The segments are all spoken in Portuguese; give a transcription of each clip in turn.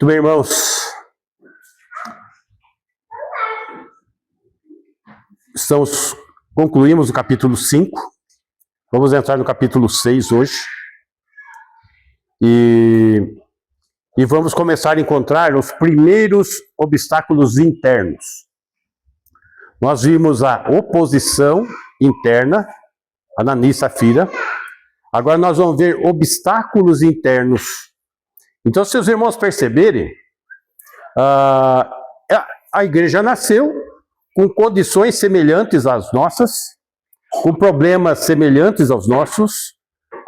Muito bem, irmãos. Concluímos o capítulo 5. Vamos entrar no capítulo 6 hoje. E vamos começar a encontrar os primeiros obstáculos internos. Nós vimos a oposição interna, Ananias e Safira. Agora nós vamos ver obstáculos internos. Então, se os irmãos perceberem, a igreja nasceu com condições semelhantes às nossas, com problemas semelhantes aos nossos,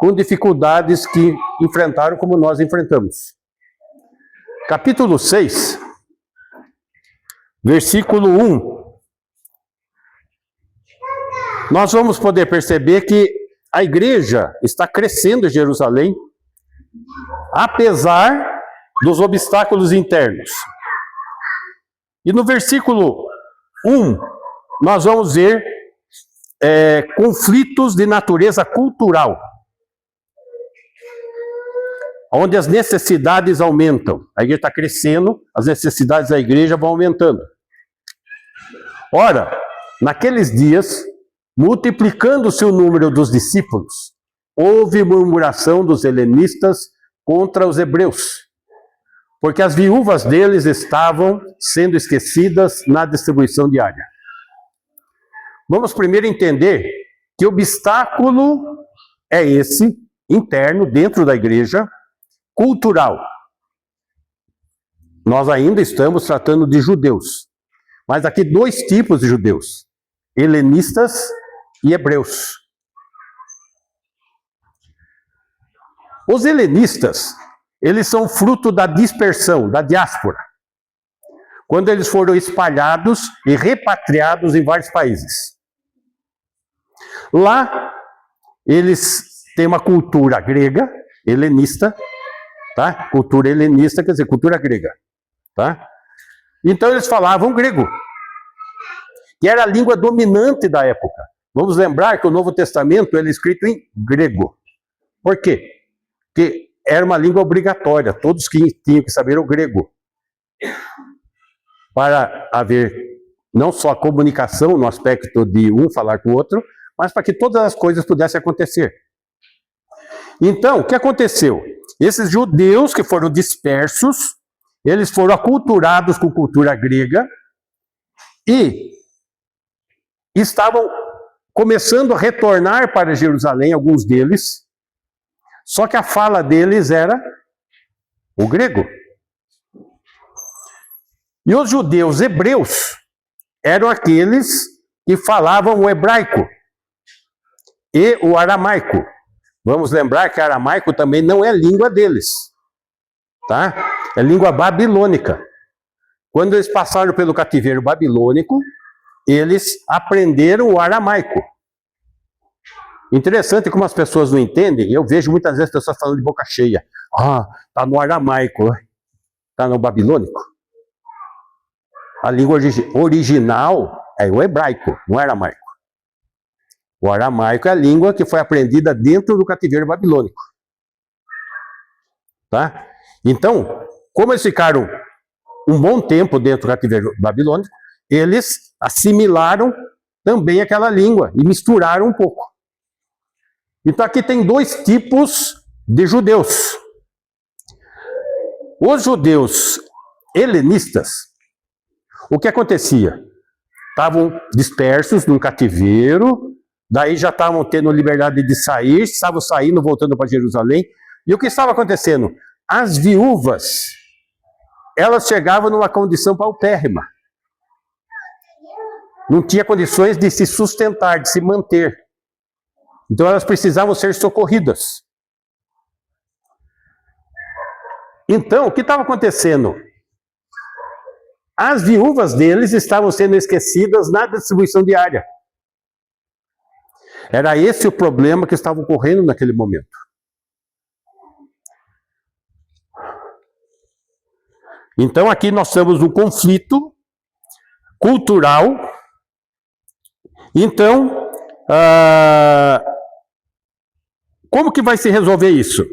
com dificuldades que enfrentaram como nós enfrentamos. Capítulo 6, versículo 1. Nós vamos poder perceber que a igreja está crescendo em Jerusalém, apesar dos obstáculos internos. E no versículo 1, nós vamos ver conflitos de natureza cultural, onde as necessidades aumentam. A igreja está crescendo, as necessidades da igreja vão aumentando. Ora, naqueles dias, multiplicando-se o número dos discípulos, houve murmuração dos helenistas contra os hebreus, porque as viúvas deles estavam sendo esquecidas na distribuição diária. Vamos primeiro entender que obstáculo é esse, interno, dentro da igreja, cultural. Nós ainda estamos tratando de judeus, mas aqui dois tipos de judeus, helenistas e hebreus. Os helenistas, eles são fruto da dispersão, da diáspora, quando eles foram espalhados e repatriados em vários países. Lá, eles têm uma cultura grega, helenista, tá? Cultura helenista quer dizer cultura grega, tá? Então eles falavam grego, que era a língua dominante da época. Vamos lembrar que o Novo Testamento ele é escrito em grego. Por quê? Porque era uma língua obrigatória, todos que tinham que saber o grego, para haver não só a comunicação no aspecto de um falar com o outro, mas para que todas as coisas pudessem acontecer. Então, o que aconteceu? Esses judeus que foram dispersos, eles foram aculturados com cultura grega e estavam começando a retornar para Jerusalém, alguns deles, só que a fala deles era o grego. E os judeus hebreus eram aqueles que falavam o hebraico e o aramaico. Vamos lembrar que aramaico também não é língua deles, tá? É língua babilônica. Quando eles passaram pelo cativeiro babilônico, eles aprenderam o aramaico. Interessante como as pessoas não entendem. Eu vejo muitas vezes pessoas falando de boca cheia. Está no aramaico, está no babilônico. A língua original é o hebraico, não é aramaico. O aramaico é a língua que foi aprendida dentro do cativeiro babilônico. Tá? Então, como eles ficaram um bom tempo dentro do cativeiro babilônico, eles assimilaram também aquela língua e misturaram um pouco. Então aqui tem dois tipos de judeus. Os judeus helenistas, o que acontecia? Estavam dispersos num cativeiro, daí já estavam tendo liberdade de sair, estavam saindo, voltando para Jerusalém. E o que estava acontecendo? As viúvas, elas chegavam numa condição paupérrima. Não tinha condições de se sustentar, de se manter. Então elas precisavam ser socorridas. Então, o que estava acontecendo? As viúvas deles estavam sendo esquecidas na distribuição diária. Era esse o problema que estava ocorrendo naquele momento. Então aqui nós temos um conflito cultural. Então, como que vai se resolver isso?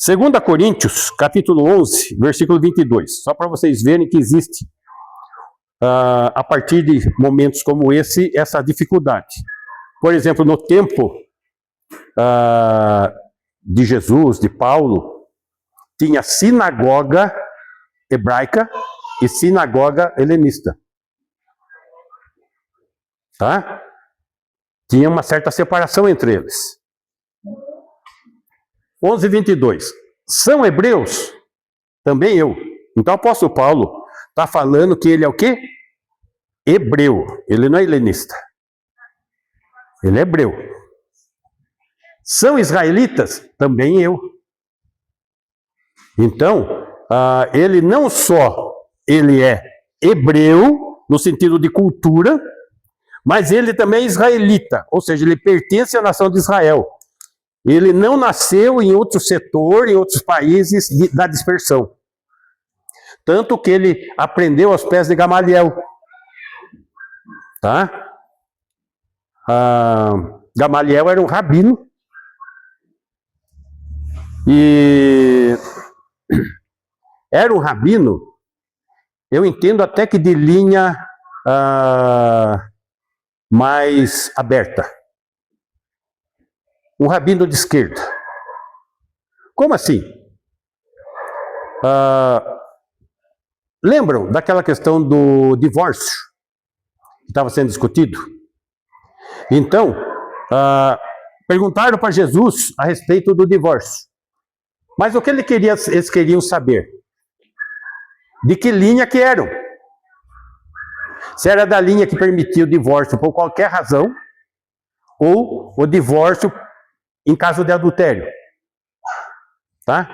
2 Coríntios, capítulo 11, versículo 22. Só para vocês verem que existe, a partir de momentos como esse, essa dificuldade. Por exemplo, no tempo de Jesus, de Paulo, tinha sinagoga hebraica e sinagoga helenista. Tá? Tinha uma certa separação entre eles. 11:22. São hebreus? Também eu. Então o apóstolo Paulo está falando que ele é o quê? Hebreu. Ele não é helenista. Ele é hebreu. São israelitas? Também eu. Então, ele não só ele é hebreu, no sentido de cultura, mas ele também é israelita, ou seja, ele pertence à nação de Israel. Ele não nasceu em outro setor, em outros países da dispersão. Tanto que ele aprendeu aos pés de Gamaliel. Tá? Gamaliel era um rabino. E era um rabino, eu entendo até que de linha mais aberta. Um rabino de esquerda. Como assim? Lembram daquela questão do divórcio que estava sendo discutido? Então, perguntaram para Jesus a respeito do divórcio. Mas o que eles queriam saber? De que linha que eram? Se era da linha que permitia o divórcio por qualquer razão, ou o divórcio em caso de adultério. Tá?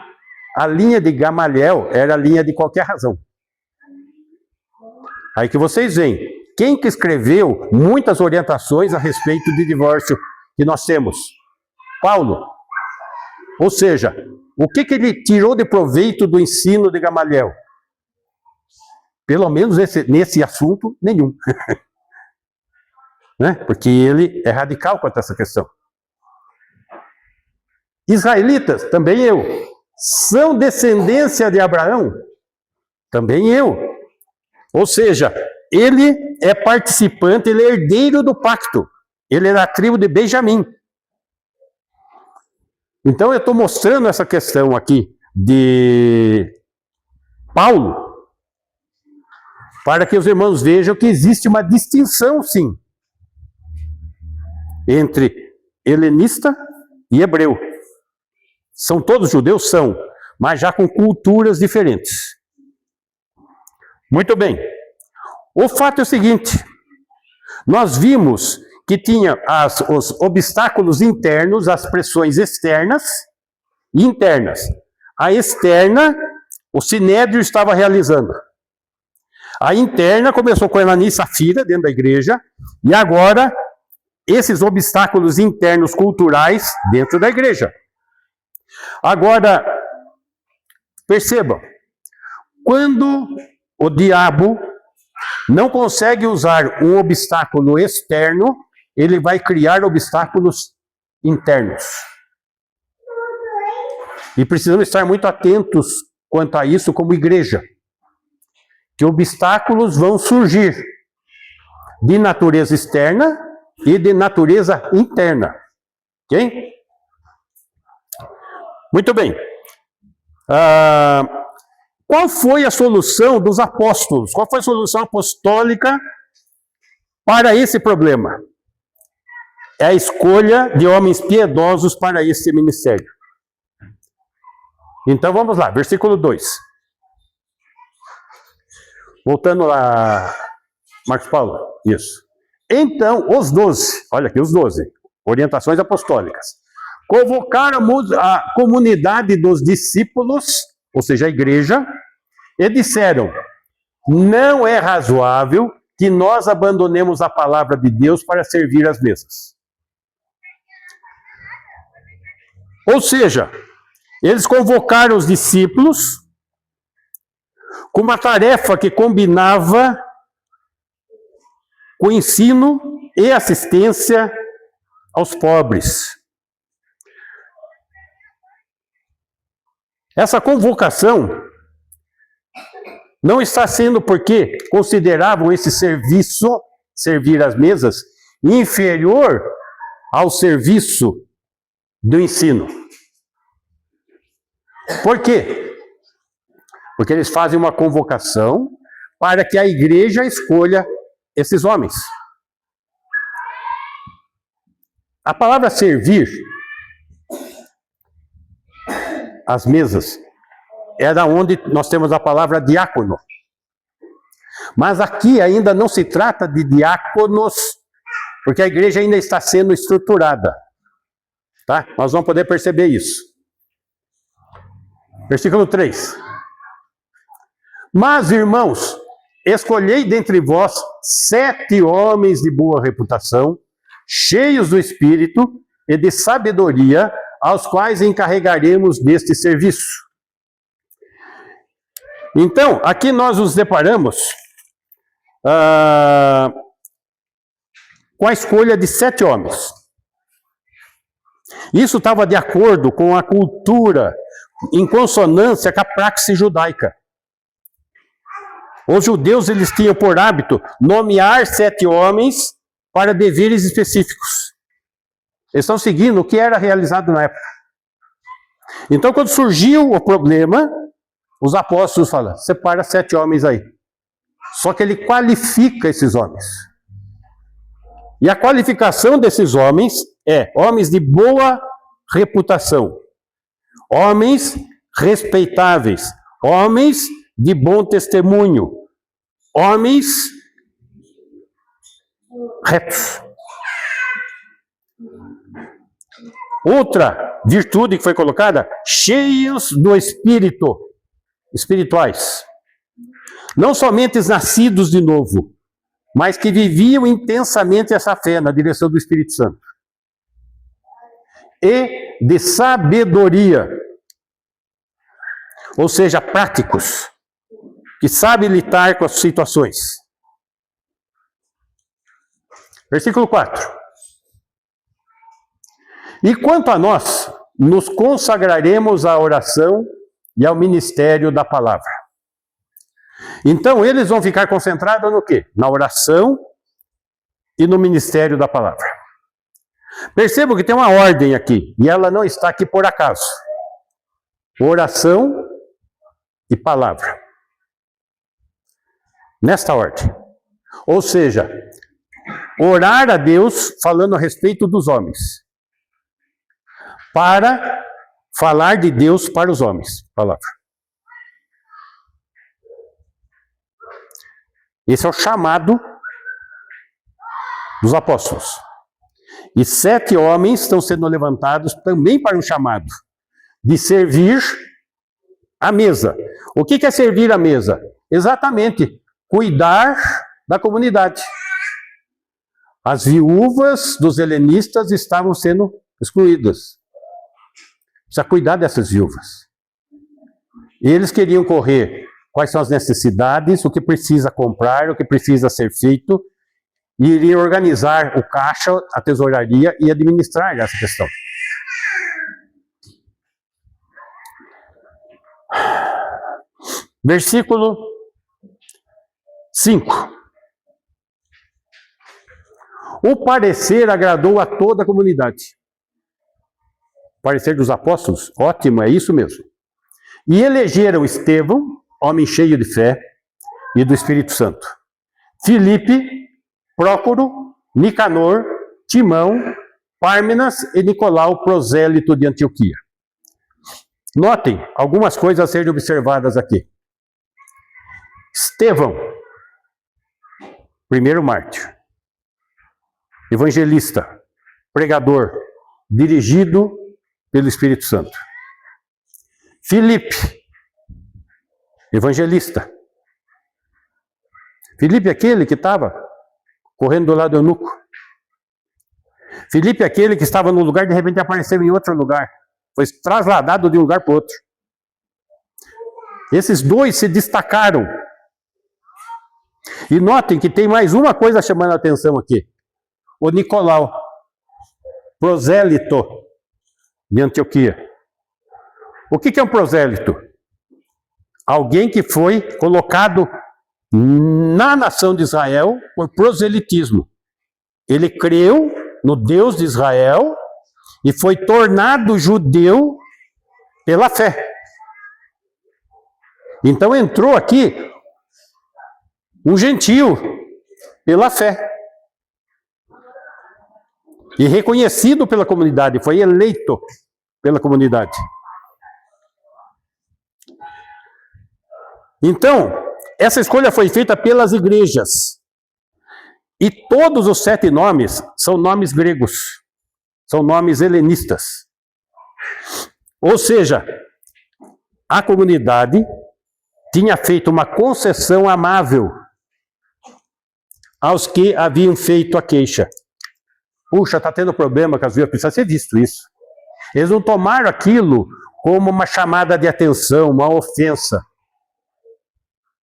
A linha de Gamaliel era a linha de qualquer razão. Aí que vocês veem, quem que escreveu muitas orientações a respeito de divórcio que nós temos? Paulo. Ou seja, o que ele tirou de proveito do ensino de Gamaliel? Pelo menos nesse assunto, nenhum. Né? Porque ele é radical quanto a essa questão. Israelitas, também eu. São descendência de Abraão? Também eu. Ou seja, ele é participante, ele é herdeiro do pacto. Ele é da tribo de Benjamim. Então eu estou mostrando essa questão aqui de Paulo, para que os irmãos vejam que existe uma distinção, sim, entre helenista e hebreu. São todos judeus? São, mas já com culturas diferentes. Muito bem. O fato é o seguinte, nós vimos que tinha os obstáculos internos, as pressões externas e internas. A externa, o Sinédrio estava realizando. A interna começou com Ananias e Safira, dentro da igreja, e agora esses obstáculos internos culturais dentro da igreja. Agora, percebam, quando o diabo não consegue usar um obstáculo externo, ele vai criar obstáculos internos. E precisamos estar muito atentos quanto a isso como igreja. Que obstáculos vão surgir de natureza externa e de natureza interna. Ok? Muito bem. Qual foi a solução dos apóstolos? Qual foi a solução apostólica para esse problema? É a escolha de homens piedosos para esse ministério. Então vamos lá, versículo 2. Voltando lá, Marcos Paulo, isso. Então, os 12, olha aqui, os 12, orientações apostólicas, convocaram a comunidade dos discípulos, ou seja, a igreja, e disseram, não é razoável que nós abandonemos a palavra de Deus para servir às mesas. Ou seja, eles convocaram os discípulos com uma tarefa que combinava com ensino e assistência aos pobres. Essa convocação não está sendo porque consideravam esse serviço, servir às mesas, inferior ao serviço do ensino. Por quê? Porque eles fazem uma convocação para que a igreja escolha esses homens. A palavra servir às mesas é da onde nós temos a palavra diácono. Mas aqui ainda não se trata de diáconos, porque a igreja ainda está sendo estruturada. Tá? Nós vamos poder perceber isso. Versículo 3. Mas, irmãos, escolhei dentre vós 7 homens de boa reputação, cheios do Espírito e de sabedoria, aos quais encarregaremos deste serviço. Então, aqui nós nos deparamos com a escolha de 7 homens. Isso estava de acordo com a cultura, em consonância com a praxe judaica. Os judeus, eles tinham por hábito nomear 7 homens para deveres específicos. Eles estão seguindo o que era realizado na época. Então, quando surgiu o problema, os apóstolos falam, separa 7 homens aí. Só que ele qualifica esses homens. E a qualificação desses homens é homens de boa reputação, homens respeitáveis, homens de bom testemunho, homens retos. Outra virtude que foi colocada, cheios do Espírito, espirituais. Não somente nascidos de novo, mas que viviam intensamente essa fé na direção do Espírito Santo. E de sabedoria, ou seja, práticos, que sabem lidar com as situações. Versículo 4. E quanto a nós, nos consagraremos à oração e ao ministério da palavra. Então, eles vão ficar concentrados no quê? Na oração e no ministério da palavra. Percebam que tem uma ordem aqui, e ela não está aqui por acaso. Oração e palavra. Nesta ordem. Ou seja, orar a Deus falando a respeito dos homens. Para falar de Deus para os homens. Palavra. Esse é o chamado dos apóstolos. E 7 homens estão sendo levantados também para um chamado de servir a mesa. O que é servir a mesa? Exatamente, cuidar da comunidade. As viúvas dos helenistas estavam sendo excluídas. Precisa cuidar dessas viúvas. E eles queriam correr quais são as necessidades, o que precisa comprar, o que precisa ser feito, e iriam organizar o caixa, a tesouraria e administrar essa questão. Versículo 5. O parecer agradou a toda a comunidade. O parecer dos apóstolos, ótimo, é isso mesmo. E elegeram Estevão, homem cheio de fé e do Espírito Santo. Filipe, Prócoro, Nicanor, Timão, Pármenas e Nicolau, prosélito de Antioquia. Notem algumas coisas a serem observadas aqui. Estevão, primeiro mártir, evangelista, pregador, dirigido pelo Espírito Santo. Filipe, evangelista. Filipe, aquele que estava correndo do lado do eunuco. Filipe, aquele que estava num lugar e de repente apareceu em outro lugar. Foi trasladado de um lugar para outro. Esses 2 se destacaram. E notem que tem mais uma coisa chamando a atenção aqui. O Nicolau, prosélito de Antioquia. O que é um prosélito? Alguém que foi colocado na nação de Israel por proselitismo. Ele creu no Deus de Israel e foi tornado judeu pela fé. Então entrou aqui um gentio pela fé. E reconhecido pela comunidade, foi eleito pela comunidade. Então, essa escolha foi feita pelas igrejas. E todos os 7 nomes são nomes gregos. São nomes helenistas. Ou seja, a comunidade tinha feito uma concessão amável aos que haviam feito a queixa. Puxa, está tendo problema com as viúvas, precisa ser visto isso. Eles não tomaram aquilo como uma chamada de atenção, uma ofensa.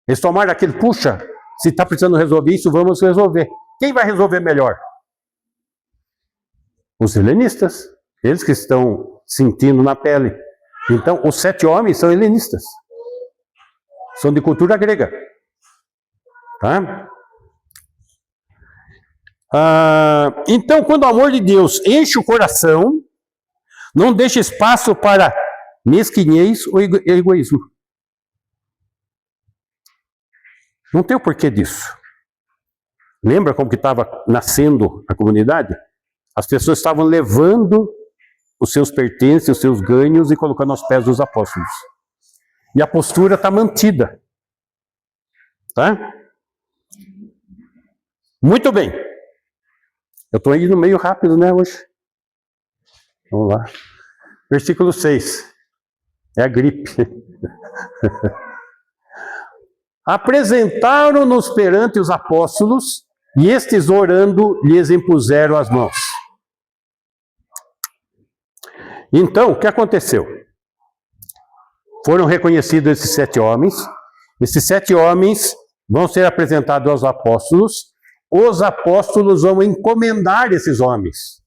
Eles tomaram aquilo, puxa, se está precisando resolver isso, vamos resolver. Quem vai resolver melhor? Os helenistas. Eles que estão sentindo na pele. Então, os 7 homens são helenistas. São de cultura grega. Tá? Então, quando o amor de Deus enche o coração, não deixa espaço para mesquinhez ou egoísmo. Não tem o porquê disso. Lembra como que estava nascendo a comunidade? As pessoas estavam levando os seus pertences, os seus ganhos e colocando aos pés dos apóstolos. E a postura está mantida. Tá? Muito bem. Eu estou indo meio rápido, né, hoje? Vamos lá. Versículo 6. É a gripe. Apresentaram-nos perante os apóstolos, e estes, orando, lhes impuseram as mãos. Então, o que aconteceu? Foram reconhecidos esses 7 homens. Esses 7 homens vão ser apresentados aos apóstolos. Os apóstolos vão encomendar esses homens,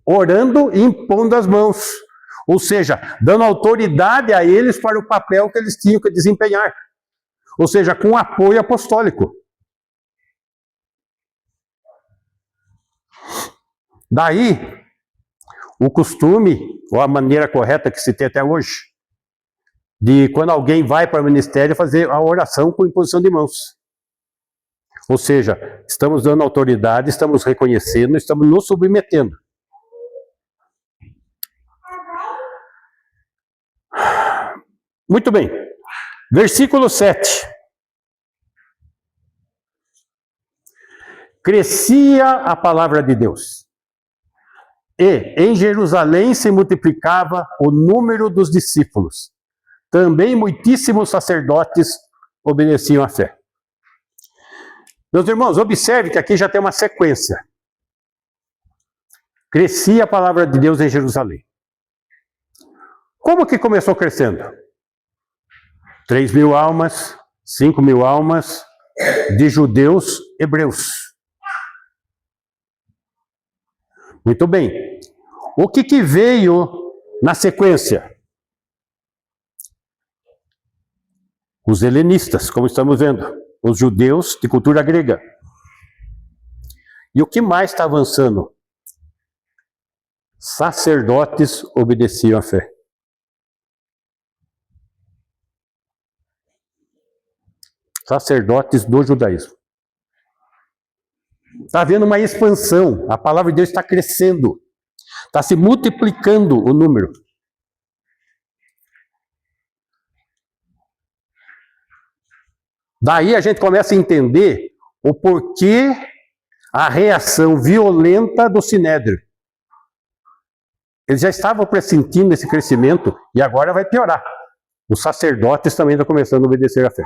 orando e impondo as mãos. Ou seja, dando autoridade a eles para o papel que eles tinham que desempenhar. Ou seja, com apoio apostólico. Daí, o costume, ou a maneira correta que se tem até hoje, de quando alguém vai para o ministério fazer a oração com imposição de mãos. Ou seja, estamos dando autoridade, estamos reconhecendo, estamos nos submetendo. Muito bem. Versículo 7. Crescia a palavra de Deus, e em Jerusalém se multiplicava o número dos discípulos. Também muitíssimos sacerdotes obedeciam à fé. Meus irmãos, observe que aqui já tem uma sequência. Crescia a palavra de Deus em Jerusalém. Como que começou crescendo? 3.000 almas, 5.000 almas de judeus hebreus. Muito bem. O que veio na sequência? Os helenistas, como estamos vendo. Os judeus de cultura grega. E o que mais está avançando? Sacerdotes obedeciam à fé. Sacerdotes do judaísmo. Está havendo uma expansão. A palavra de Deus está crescendo. Está se multiplicando o número. Daí a gente começa a entender o porquê a reação violenta do Sinédrio. Eles já estavam pressentindo esse crescimento e agora vai piorar. Os sacerdotes também estão começando a obedecer à fé.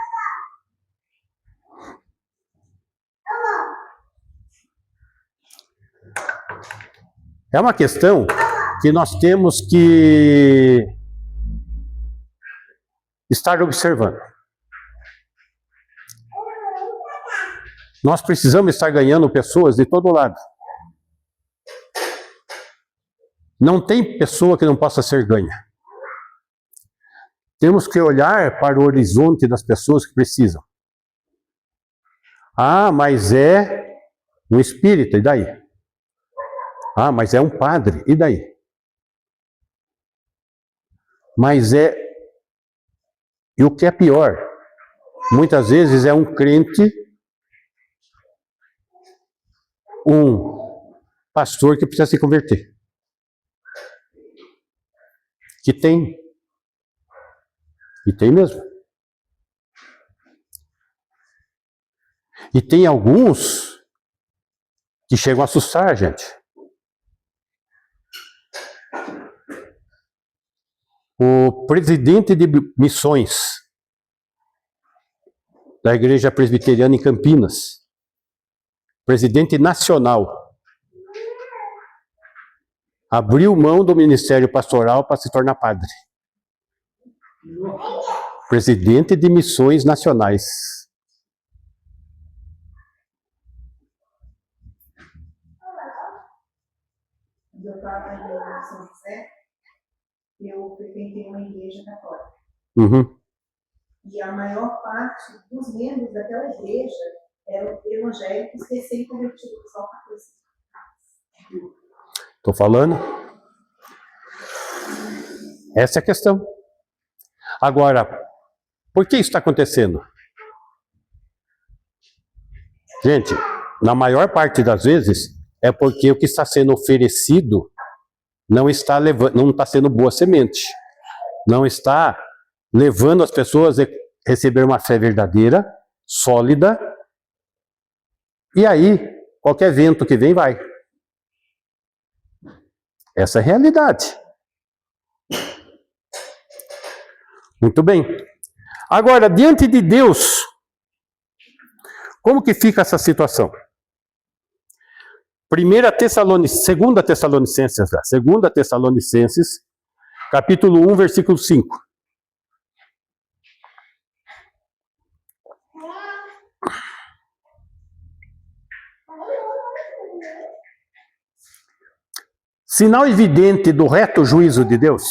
É uma questão que nós temos que estar observando. Nós precisamos estar ganhando pessoas de todo lado. Não tem pessoa que não possa ser ganha. Temos que olhar para o horizonte das pessoas que precisam. Ah, mas é um espírita, e daí? Ah, mas é um padre, e daí? Mas é... E o que é pior? Muitas vezes é um crente, um pastor que precisa se converter. Que tem. E tem mesmo. E tem alguns que chegam a assustar a gente. O presidente de missões da Igreja Presbiteriana em Campinas, presidente nacional, abriu mão do ministério pastoral para se tornar padre. Presidente de missões nacionais. Eu estava em São José, eu frequentei uma igreja católica. Uhum. E a maior parte dos membros daquela igreja eram evangélicos recém-convertidos ao catolicismo. Estou falando? Essa é a questão. Agora, por que isso está acontecendo? Gente, na maior parte das vezes, é porque o que está sendo oferecido não está sendo boa semente. Não está levando as pessoas a receber uma fé verdadeira, sólida. E aí, qualquer vento que vem, vai. Essa é a realidade. Muito bem. Agora, diante de Deus, como que fica essa situação? 2 Tessalonicenses, capítulo 1, versículo 5. Sinal evidente do reto juízo de Deus.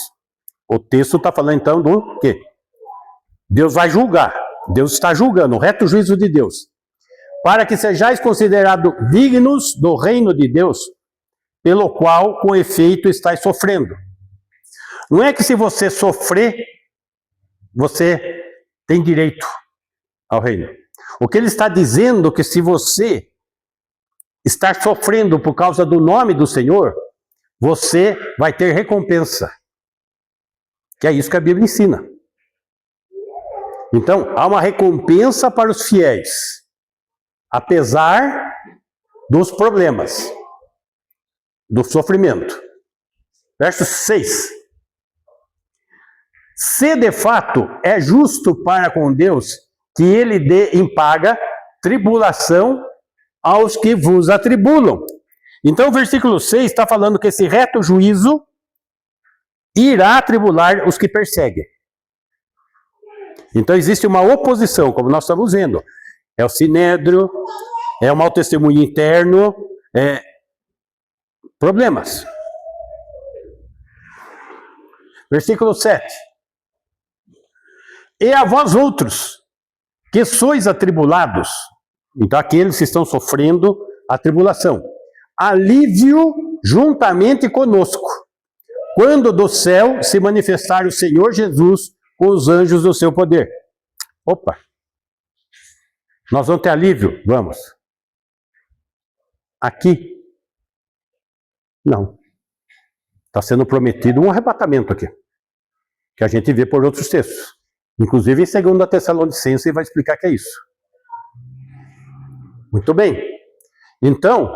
O texto está falando então do quê? Deus vai julgar. Deus está julgando, o reto juízo de Deus. Para que sejais considerados dignos do reino de Deus, pelo qual, com efeito, estáis sofrendo. Não é que se você sofrer, você tem direito ao reino. O que ele está dizendo é que se você está sofrendo por causa do nome do Senhor, você vai ter recompensa. Que é isso que a Bíblia ensina. Então, há uma recompensa para os fiéis, apesar dos problemas, do sofrimento. Verso 6. Se de fato é justo para com Deus que ele dê em paga tribulação aos que vos atribulam. Então o versículo 6 está falando que esse reto juízo irá atribular os que perseguem. Então existe uma oposição, como nós estamos vendo. É o sinédrio, é o mau testemunho interno, problemas. Versículo 7. E a vós outros, que sois atribulados, então aqueles que estão sofrendo a tribulação, alívio juntamente conosco, quando do céu se manifestar o Senhor Jesus com os anjos do seu poder. Opa! Nós vamos ter alívio? Vamos. Aqui? Não. Está sendo prometido um arrebatamento aqui, que a gente vê por outros textos. Inclusive em 2 Tessalonicenses vai explicar que é isso. Muito bem. Então,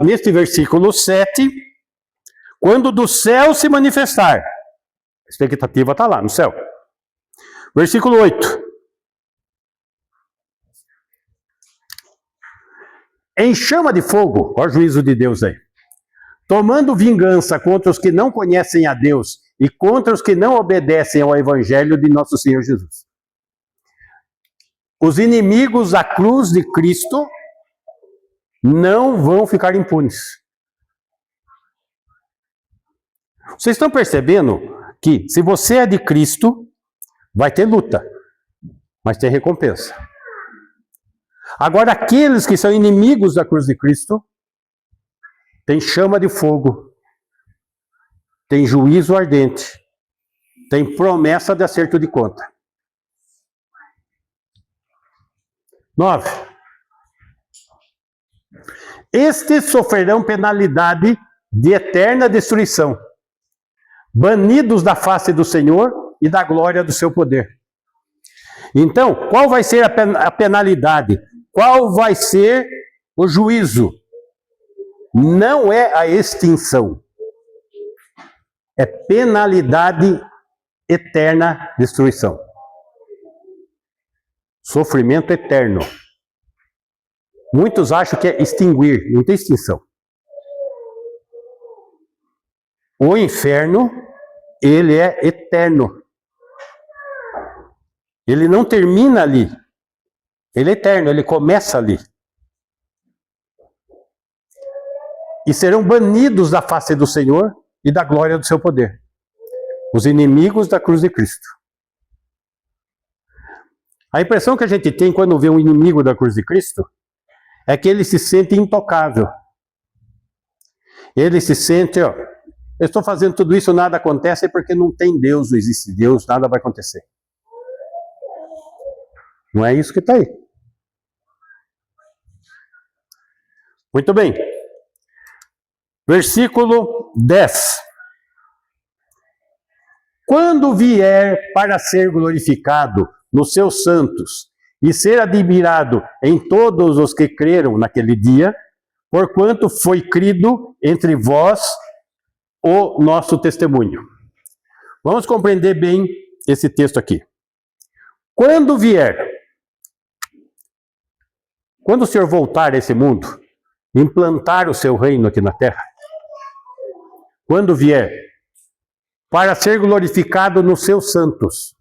neste versículo 7, quando do céu se manifestar, a expectativa está lá no céu. Versículo 8. Em chama de fogo, olha o juízo de Deus aí, tomando vingança contra os que não conhecem a Deus e contra os que não obedecem ao Evangelho de nosso Senhor Jesus. Os inimigos da cruz de Cristo não vão ficar impunes. Vocês estão percebendo que se você é de Cristo, vai ter luta, mas tem recompensa. Agora, aqueles que são inimigos da cruz de Cristo, tem chama de fogo, tem juízo ardente, tem promessa de acerto de conta. 9. Estes sofrerão penalidade de eterna destruição, banidos da face do Senhor e da glória do seu poder. Então, qual vai ser a penalidade? Qual vai ser o juízo? Não é a extinção. É penalidade eterna destruição. Sofrimento eterno. Muitos acham que é extinguir, não tem extinção. O inferno, ele é eterno. Ele não termina ali. Ele é eterno, ele começa ali. E serão banidos da face do Senhor e da glória do seu poder. Os inimigos da cruz de Cristo. A impressão que a gente tem quando vê um inimigo da cruz de Cristo é que ele se sente intocável. Ele se sente, ó, eu estou fazendo tudo isso, nada acontece porque não tem Deus, não existe Deus, nada vai acontecer. Não é isso que está aí. Muito bem. Versículo 10. Quando vier para ser glorificado nos seus santos e ser admirado em todos os que creram naquele dia, porquanto foi crido entre vós o nosso testemunho. Vamos compreender bem esse texto aqui. Quando vier, quando o Senhor voltar a esse mundo, implantar o seu reino aqui na terra, quando vier, para ser glorificado nos seus santos.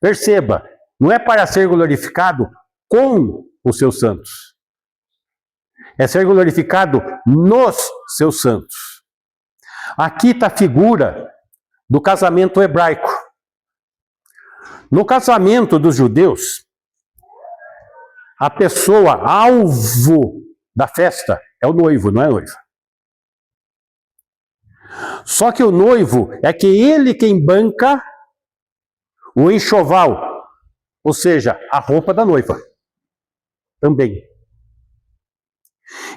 Perceba, não é para ser glorificado com os seus santos. É ser glorificado nos seus santos. Aqui está a figura do casamento hebraico. No casamento dos judeus, a pessoa alvo da festa é o noivo, não é a noiva. Só que o noivo é que ele quem banca o enxoval, ou seja, a roupa da noiva. Também.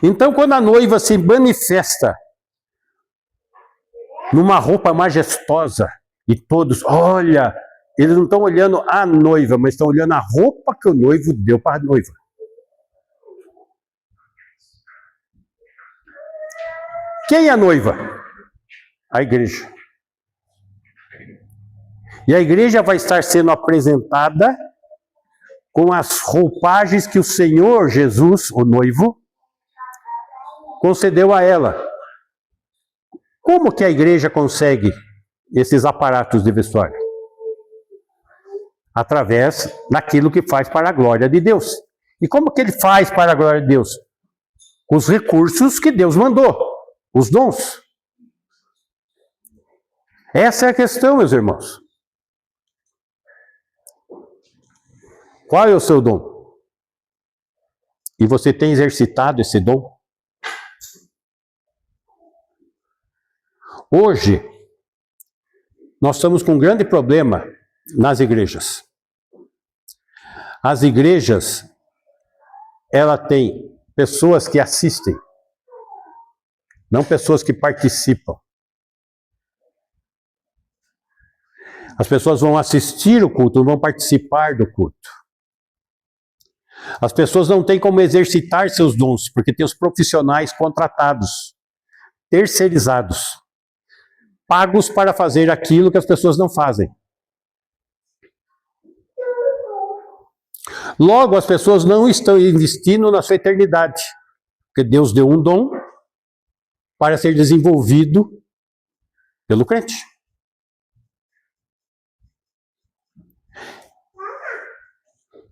Então, quando a noiva se manifesta numa roupa majestosa, e todos, olha, eles não estão olhando a noiva, mas estão olhando a roupa que o noivo deu para a noiva. Quem é a noiva? A igreja. E a igreja vai estar sendo apresentada com as roupagens que o Senhor Jesus, o noivo, concedeu a ela. Como que a igreja consegue esses aparatos de vestuário? Através daquilo que faz para a glória de Deus. E como que ele faz para a glória de Deus? Com os recursos que Deus mandou, os dons. Essa é a questão, meus irmãos. Qual é o seu dom? E você tem exercitado esse dom? Hoje, nós estamos com um grande problema nas igrejas. As igrejas, ela tem pessoas que assistem, não pessoas que participam. As pessoas vão assistir o culto, não vão participar do culto. As pessoas não têm como exercitar seus dons, porque tem os profissionais contratados, terceirizados, pagos para fazer aquilo que as pessoas não fazem. Logo, as pessoas não estão investindo na sua eternidade, porque Deus deu um dom para ser desenvolvido pelo crente.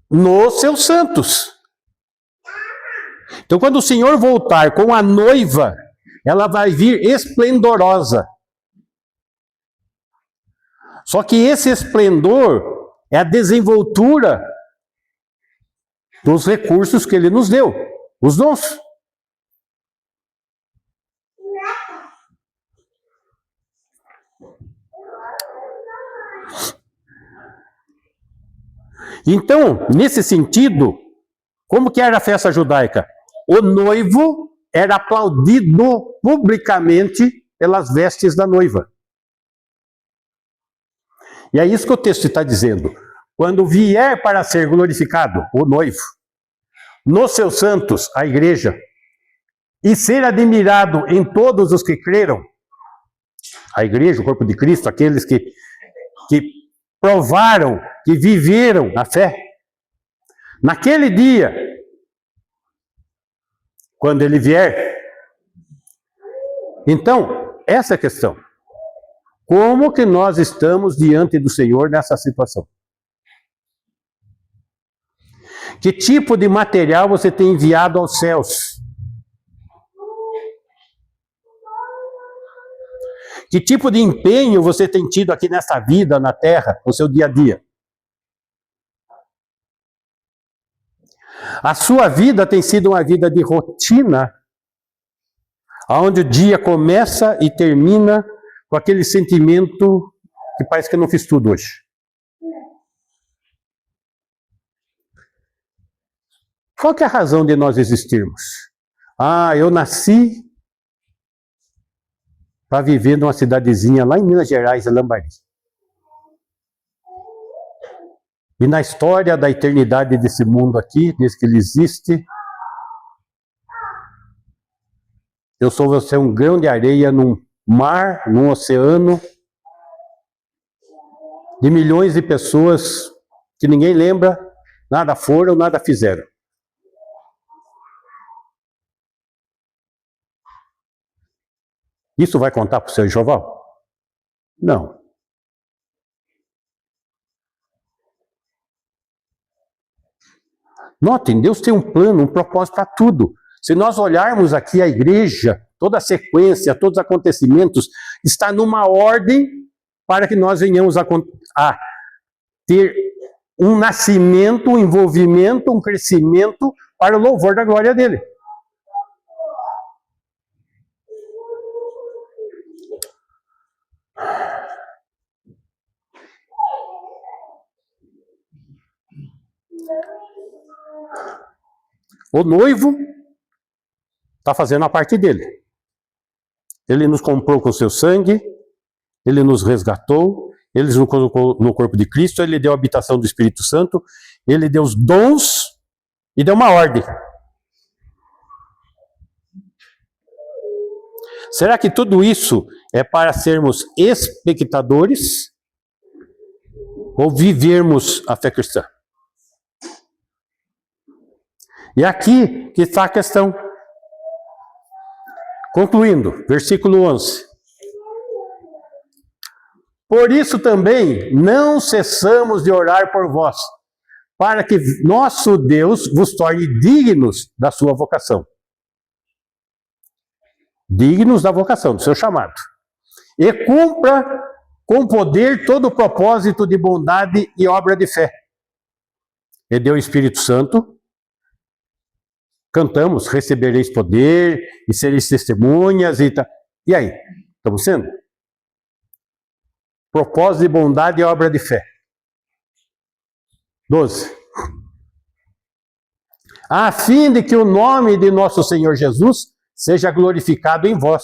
Nos seus santos. Então, quando o Senhor voltar com a noiva, ela vai vir esplendorosa. Só que esse esplendor é a desenvoltura dos recursos que ele nos deu, os dons. Então, nesse sentido, como que era a festa judaica? O noivo era aplaudido publicamente pelas vestes da noiva. E é isso que o texto está dizendo. Quando vier para ser glorificado, o noivo, nos seus santos, a igreja, e ser admirado em todos os que creram, a igreja, o corpo de Cristo, aqueles que provaram, que viveram a fé, naquele dia, quando ele vier. Então, essa é a questão. Como que nós estamos diante do Senhor nessa situação? Que tipo de material você tem enviado aos céus? Que tipo de empenho você tem tido aqui nessa vida, na terra, no seu dia a dia? A sua vida tem sido uma vida de rotina, onde o dia começa e termina com aquele sentimento que parece que eu não fiz tudo hoje. Qual que é a razão de nós existirmos? Eu nasci para viver numa cidadezinha lá em Minas Gerais, Lambari. E na história da eternidade desse mundo aqui, desde que ele existe, eu sou você um grão de areia num mar, num oceano, de milhões de pessoas que ninguém lembra, nada foram, nada fizeram. Isso vai contar para o seu enxoval? Não. Notem, Deus tem um plano, um propósito para tudo. Se nós olharmos aqui a igreja, toda a sequência, todos os acontecimentos, está numa ordem para que nós venhamos a ter um nascimento, um envolvimento, um crescimento para o louvor da glória dele. O noivo está fazendo a parte dele. Ele nos comprou com seu sangue, ele nos resgatou, ele nos colocou no corpo de Cristo, ele deu a habitação do Espírito Santo, ele deu os dons e deu uma ordem. Será que tudo isso é para sermos espectadores ou vivermos a fé cristã? E aqui que está a questão. Concluindo, versículo 11. Por isso também não cessamos de orar por vós, para que nosso Deus vos torne dignos da sua vocação. Dignos da vocação, do seu chamado. E cumpra com poder todo o propósito de bondade e obra de fé. E deu o Espírito Santo. Cantamos, recebereis poder e sereis testemunhas e tal. E aí? Estamos sendo? Propósito de bondade e obra de fé. 12. A fim de que o nome de nosso Senhor Jesus seja glorificado em vós,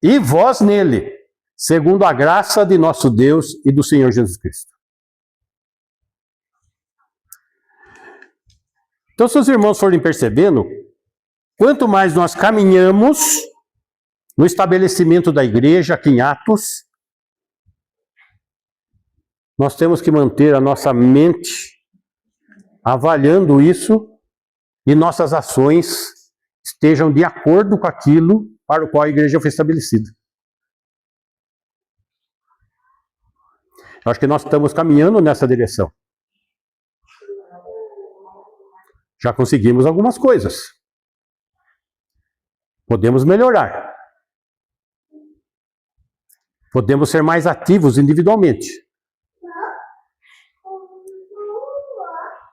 e vós nele, segundo a graça de nosso Deus e do Senhor Jesus Cristo. Então, se os irmãos forem percebendo, quanto mais nós caminhamos no estabelecimento da igreja, aqui em Atos, nós temos que manter a nossa mente avaliando isso e nossas ações estejam de acordo com aquilo para o qual a igreja foi estabelecida. Eu acho que nós estamos caminhando nessa direção. Já conseguimos algumas coisas. Podemos melhorar. Podemos ser mais ativos individualmente.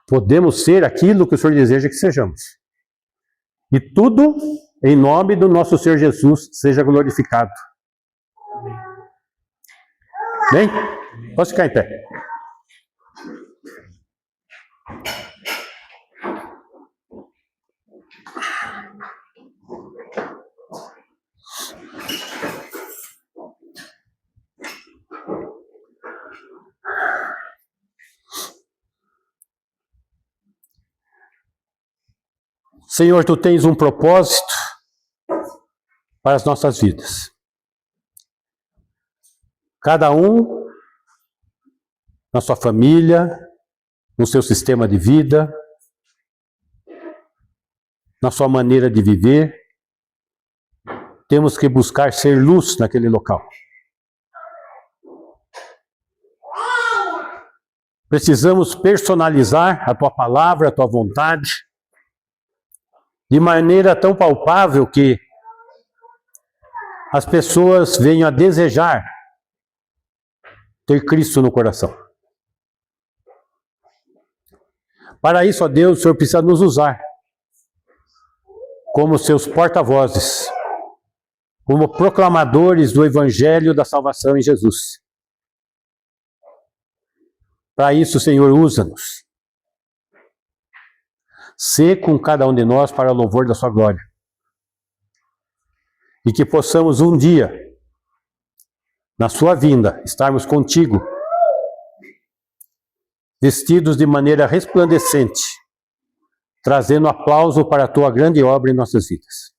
Podemos ser aquilo que o Senhor deseja que sejamos. E tudo em nome do nosso Senhor Jesus seja glorificado. Bem? Posso ficar em pé? Senhor, Tu tens um propósito para as nossas vidas. Cada um na sua família, no seu sistema de vida, na sua maneira de viver. Temos que buscar ser luz naquele local. Precisamos personalizar a Tua palavra, a Tua vontade, de maneira tão palpável que as pessoas venham a desejar ter Cristo no coração. Para isso, ó Deus, o Senhor precisa nos usar como seus porta-vozes, como proclamadores do Evangelho da salvação em Jesus. Para isso, Senhor, usa-nos. Sê com cada um de nós para o louvor da sua glória. E que possamos um dia, na sua vinda, estarmos contigo, vestidos de maneira resplandecente, trazendo aplauso para a tua grande obra em nossas vidas.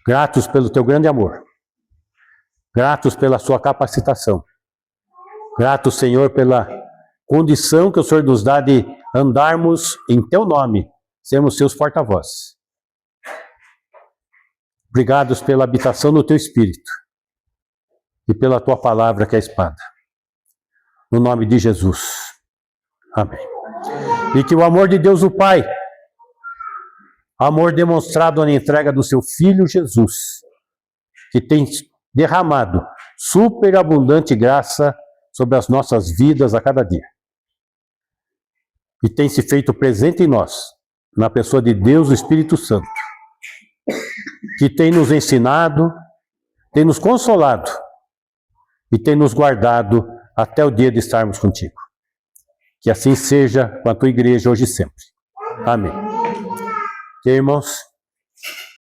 Gratos pelo teu grande amor. Gratos pela sua capacitação. Gratos, Senhor, pela condição que o Senhor nos dá de andarmos em teu nome, sermos seus porta-vozes. Obrigados pela habitação do teu Espírito e pela tua palavra que é a espada. No nome de Jesus. Amém. E que o amor de Deus o Pai, amor demonstrado na entrega do seu Filho Jesus, que tem derramado superabundante graça sobre as nossas vidas a cada dia, e tem se feito presente em nós, na pessoa de Deus, o Espírito Santo, que tem nos ensinado, tem nos consolado e tem nos guardado até o dia de estarmos contigo. Que assim seja com a tua igreja hoje e sempre. Amém. Irmãos,